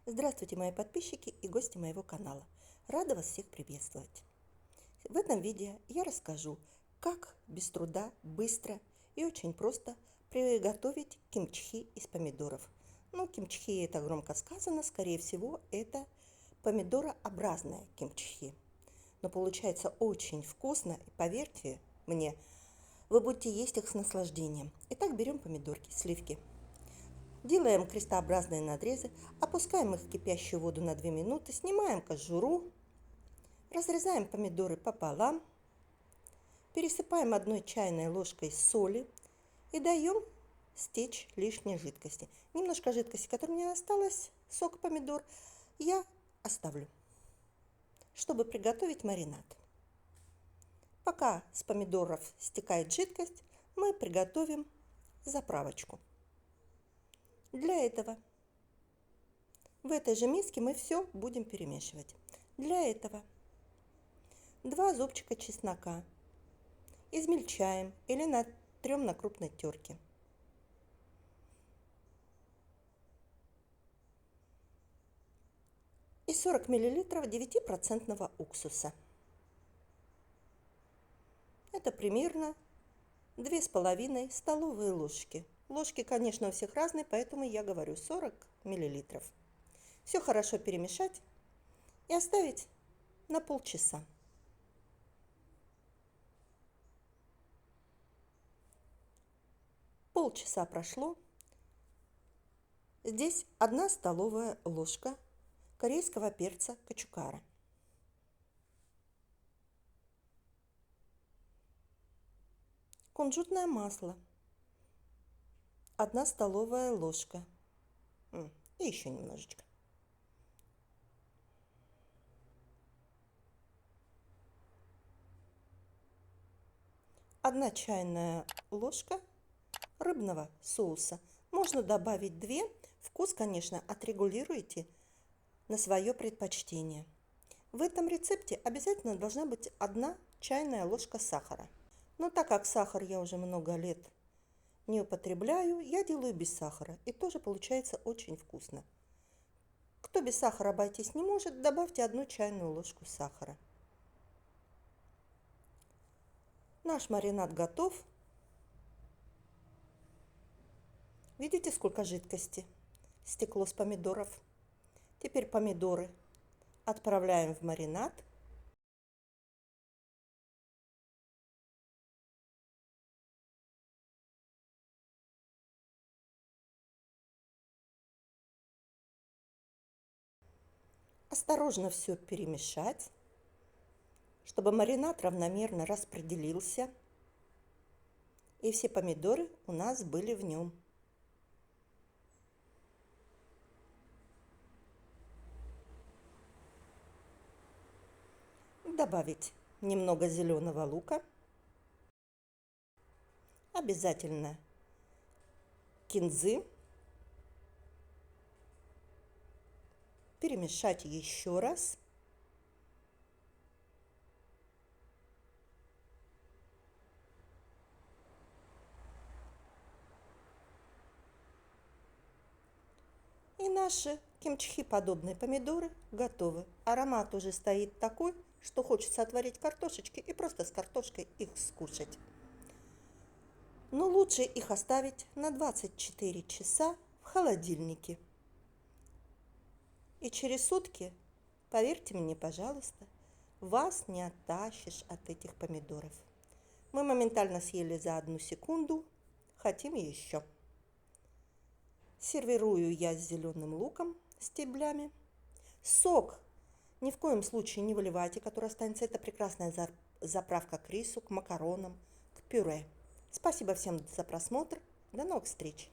Здравствуйте, мои подписчики и гости моего канала. Рада вас всех приветствовать. В этом видео я расскажу, как без труда, быстро и очень просто приготовить кимчхи из помидоров. Кимчхи это громко сказано, скорее всего, это помидорообразное кимчхи. Но получается очень вкусно, и поверьте мне, вы будете есть их с наслаждением. Итак, берем помидорки, сливки. Делаем крестообразные надрезы, опускаем их в кипящую воду на 2 минуты, снимаем кожуру, разрезаем помидоры пополам, пересыпаем 1 чайной ложкой соли и даем стечь лишней жидкости. Немножко жидкости, которая у меня осталась, сок помидор, я оставлю, чтобы приготовить маринад. Пока с помидоров стекает жидкость, мы приготовим заправочку. Для этого в этой же миске мы все будем перемешивать. Для этого 2 зубчика чеснока измельчаем или натрем на крупной терке. И 40 мл 9% уксуса. Это примерно 2,5 столовые ложки. Ложки, конечно, у всех разные, поэтому я говорю 40 мл. Все хорошо перемешать и оставить на полчаса. Полчаса прошло. Здесь 1 столовая ложка корейского перца кочукара. Кунжутное масло 1 столовая ложка. И еще немножечко. Одна чайная ложка рыбного соуса. Можно добавить 2. Вкус, конечно, отрегулируйте на свое предпочтение. В этом рецепте обязательно должна быть 1 чайная ложка сахара. Но так как сахар я уже много лет не употребляю, я делаю без сахара. И тоже получается очень вкусно. Кто без сахара обойтись не может, добавьте 1 чайную ложку сахара. Наш маринад готов. Видите, сколько жидкости стекло с помидоров? Теперь помидоры отправляем в маринад. Осторожно все перемешать, чтобы маринад равномерно распределился и все помидоры у нас были в нем. Добавить немного зеленого лука, обязательно кинзы, перемешать еще раз. И наши кимчхи подобные помидоры готовы. Аромат уже стоит такой, что хочется отварить картошечки и просто с картошкой их скушать. Но лучше их оставить на 24 часа в холодильнике. И через сутки, поверьте мне, пожалуйста, вас не оттащишь от этих помидоров. Мы моментально съели за 1 секунду, хотим еще. Сервирую я с зеленым луком, стеблями. Сок ни в коем случае не выливайте, который останется. Это прекрасная заправка к рису, к макаронам, к пюре. Спасибо всем за просмотр. До новых встреч!